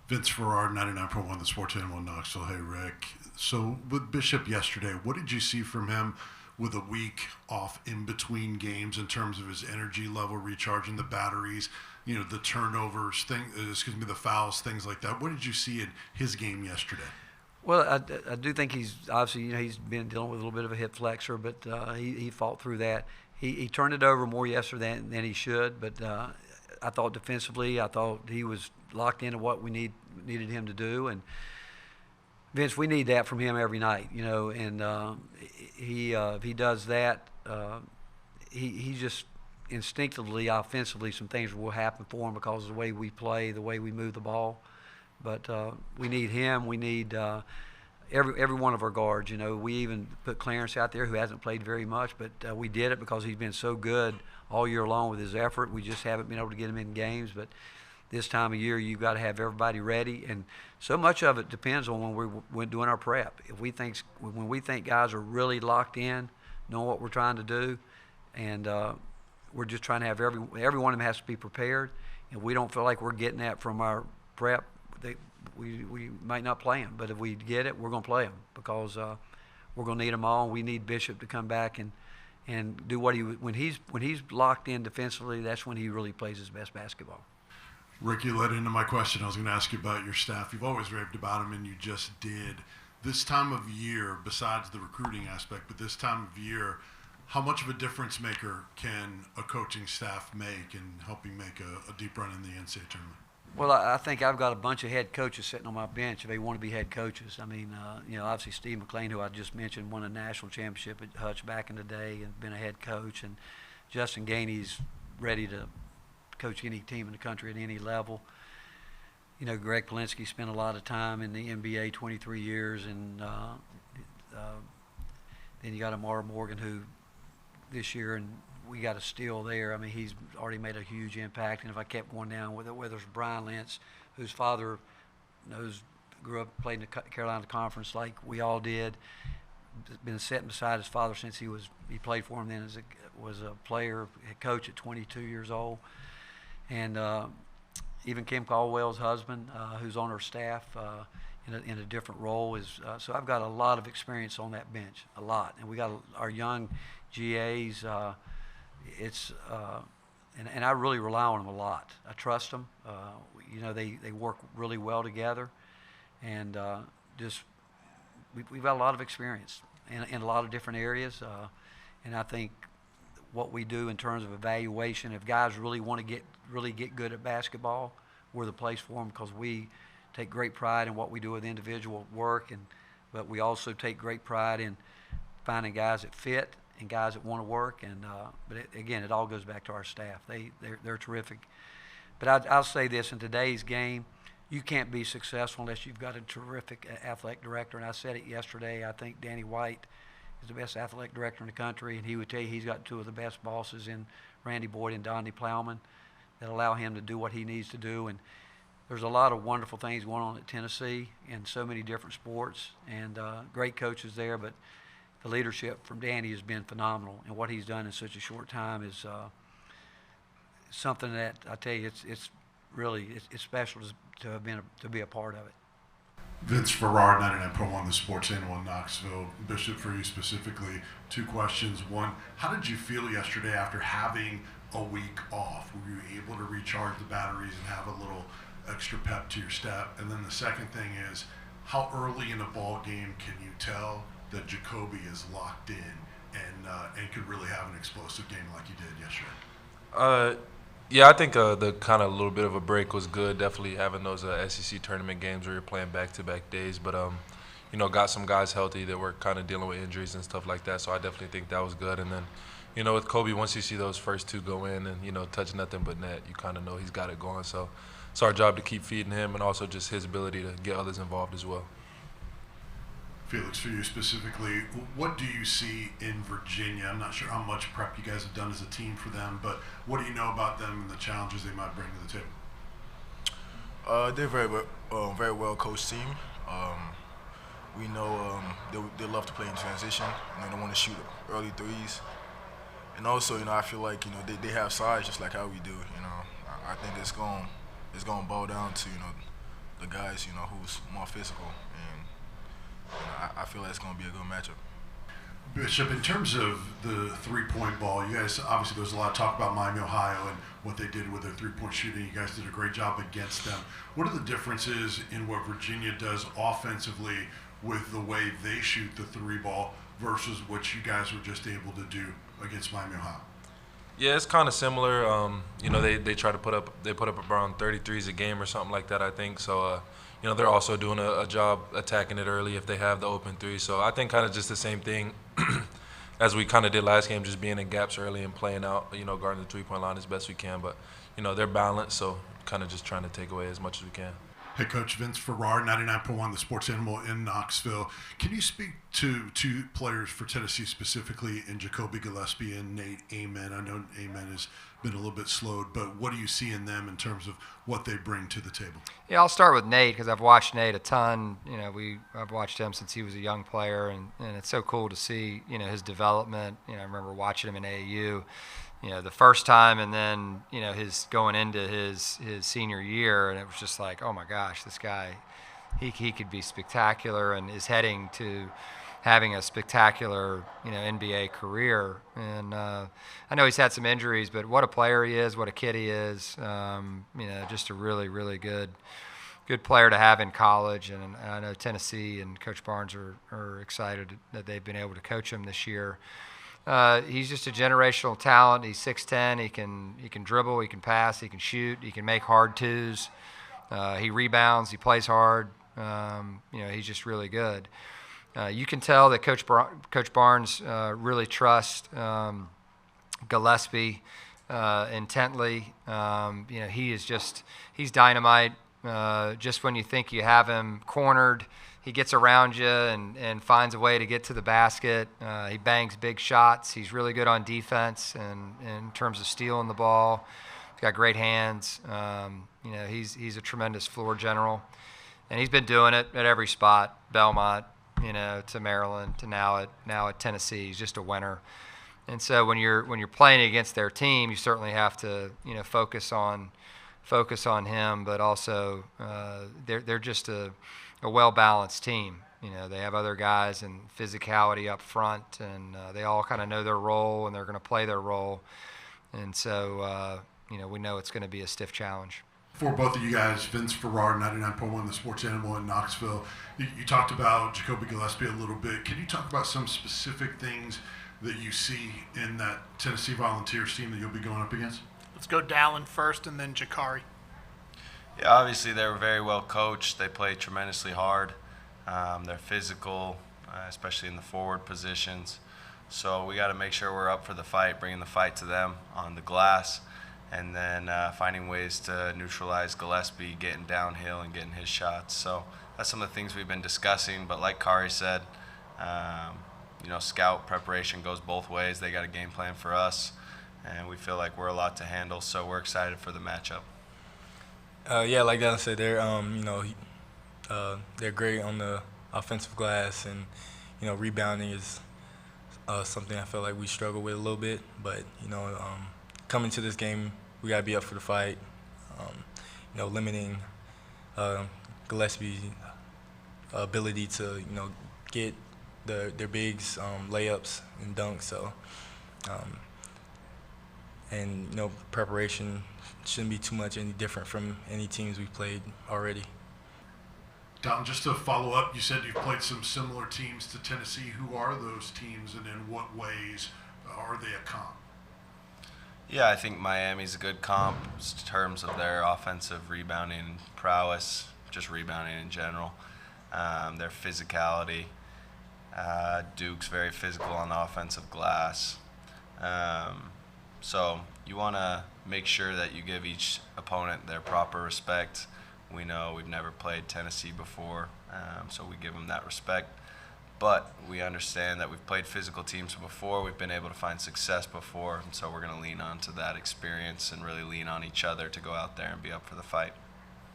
Vince Ferrara, 99.1 The Sports Animal in Knoxville. Hey, Rick. So with Bishop yesterday, what did you see from him with a week off in between games in terms of his energy level, recharging the batteries, the turnovers, the fouls, things like that? What did you see in his game yesterday? Well, I do think he's obviously, he's been dealing with a little bit of a hip flexor, but he fought through that. He turned it over more yesterday than he should, but I thought defensively, I thought he was locked into what we needed him to do. And Vince, we need that from him every night, and if he does that, he just instinctively, offensively, some things will happen for him because of the way we play, the way we move the ball. But we need him. We need every one of our guards. We even put Clarence out there, who hasn't played very much, but we did it because he's been so good all year long with his effort. We just haven't been able to get him in games. But this time of year, you've got to have everybody ready, and so much of it depends on when we're doing our prep. When we think guys are really locked in, knowing what we're trying to do, and we're just trying to have every one of them has to be prepared, and we don't feel like we're getting that from our prep, we might not play them. But if we get it, we're going to play them because we're going to need them all. We need Bishop to come back and do what when he's locked in defensively. That's when he really plays his best basketball. Rick, you led into my question. I was going to ask you about your staff. You've always raved about them, and you just did. This time of year, besides the recruiting aspect, but this time of year, how much of a difference maker can a coaching staff make in helping make a deep run in the NCAA tournament? Well, I think I've got a bunch of head coaches sitting on my bench if they want to be head coaches. I mean, obviously Steve McLean, who I just mentioned, won a national championship at Hutch back in the day and been a head coach. And Justin Gainey's ready to coach any team in the country at any level. Greg Polinsky spent a lot of time in the NBA, 23 years. And then you got Amar Morgan, who this year, and we got a steal there. I mean, he's already made a huge impact. And if I kept going down with it, whether it's Brian Lentz, whose father grew up, played in the Carolina Conference like we all did, been sitting beside his father since he played for him then was a player, head coach at 22 years old. And even Kim Caldwell's husband, who's on our staff in a different role, so I've got a lot of experience on that bench, a lot. And we got our young GAs. And I really rely on them a lot. I trust them. They work really well together, and we've got a lot of experience in a lot of different areas. And I think what we do in terms of evaluation, if guys really want to get good at basketball, we're the place for them because we take great pride in what we do with individual work, but we also take great pride in finding guys that fit and guys that want to work. But again, it all goes back to our staff. They're terrific. But I'll say this, in today's game, you can't be successful unless you've got a terrific athletic director. And I said it yesterday, I think Danny White is the best athletic director in the country, and he would tell you he's got two of the best bosses in Randy Boyd and Donnie Plowman that allow him to do what he needs to do. And there's a lot of wonderful things going on at Tennessee in so many different sports, and great coaches there, but the leadership from Danny has been phenomenal, and what he's done in such a short time is something that I tell you, it's really special to be a part of it. Vince Ferrara, 99.1 The Sports Animal in Knoxville. Bishop, for you specifically, two questions. One, how did you feel yesterday after having a week off? Were you able to recharge the batteries and have a little extra pep to your step? And then the second thing is, how early in a ball game can you tell that Jacari is locked in and could really have an explosive game like you did yesterday? Yeah, I think the kind of little bit of a break was good. Definitely having those SEC tournament games where you're playing back-to-back days. But, got some guys healthy that were kind of dealing with injuries and stuff like that. So I definitely think that was good. And then, with Kobe, once you see those first two go in and, touch nothing but net, you kind of know he's got it going. So it's our job to keep feeding him and also just his ability to get others involved as well. Felix, for you specifically, what do you see in Virginia? I'm not sure how much prep you guys have done as a team for them, but what do you know about them and the challenges they might bring to the table? They're very well coached team. We know they love to play in transition. They want to shoot early threes, and also I feel like they have size just like how we do. I think it's going to boil down to the guys, who's more physical, and I feel like it's going to be a good matchup. Bishop, in terms of the three-point ball, you guys, obviously there's a lot of talk about Miami, Ohio, and what they did with their three-point shooting. You guys did a great job against them. What are the differences in what Virginia does offensively with the way they shoot the three ball versus what you guys were just able to do against Miami, Ohio? Yeah, it's kind of similar. They try to put up around 33s a game or something like that, I think. So, they're also doing a job attacking it early if they have the open three. So I think kind of just the same thing as we kind of did last game, just being in gaps early and playing out, guarding the three-point line as best we can. But, they're balanced, so kind of just trying to take away as much as we can. Head coach Vince Ferrara, 99.1 The Sports Animal in Knoxville. Can you speak to two players for Tennessee specifically, in Jacoby Gillespie and Nate Amen? I know Amen has been a little bit slowed, but what do you see in them in terms of what they bring to the table? Yeah, I'll start with Nate because I've watched Nate a ton. I've watched him since he was a young player, and it's so cool to see, his development. I remember watching him in AAU. The first time, and then, his going into his senior year, and it was just like, oh my gosh, this guy, he could be spectacular, and is heading to having a spectacular, NBA career. And I know he's had some injuries, but what a player he is, what a kid he is. Just a really, really good player to have in college. And I know Tennessee and Coach Barnes are excited that they've been able to coach him this year. He's just a generational talent. He's 6'10". He can dribble. He can pass. He can shoot. He can make hard twos. He rebounds. He plays hard. He's just really good. You can tell that Coach Barnes really trusts Gillespie intently. He's dynamite. Just when you think you have him cornered, he gets around you and finds a way to get to the basket. He bangs big shots. He's really good on defense and in terms of stealing the ball. He's got great hands. He's a tremendous floor general, and he's been doing it at every spot. Belmont, to Maryland, to now at Tennessee. He's just a winner. And so when you're playing against their team, you certainly have to focus on him, but also they're just a well-balanced team. They have other guys and physicality up front, and they all kind of know their role, and they're going to play their role. And so, we know it's going to be a stiff challenge. For both of you guys, Vince Ferrara, 99.1 The Sports Animal in Knoxville. You talked about Jacoby Gillespie a little bit. Can you talk about some specific things that you see in that Tennessee Volunteers team that you'll be going up against? Let's go Dallin first and then Jacari. Yeah, obviously they were very well coached. They play tremendously hard. They're physical, especially in the forward positions. So we got to make sure we're up for the fight, bringing the fight to them on the glass, and then finding ways to neutralize Gillespie, getting downhill and getting his shots. So that's some of the things we've been discussing. But like Kari said, scout preparation goes both ways. They got a game plan for us, and we feel like we're a lot to handle. So we're excited for the matchup. Like Dallin said, they're great on the offensive glass, and rebounding is something I feel like we struggle with a little bit. But coming to this game, we gotta be up for the fight. Limiting Gillespie's ability to get their bigs layups and dunks. So preparation shouldn't be too much any different from any teams we've played already. Dallin, just to follow up, you said you've played some similar teams to Tennessee. Who are those teams, and in what ways are they a comp? Yeah, I think Miami's a good comp in terms of their offensive rebounding prowess, just rebounding in general, their physicality. Duke's very physical on the offensive glass. So you want to make sure that you give each opponent their proper respect. We know we've never played Tennessee before, so we give them that respect. But we understand that we've played physical teams before. We've been able to find success before, and so we're going to lean on to that experience and really lean on each other to go out there and be up for the fight.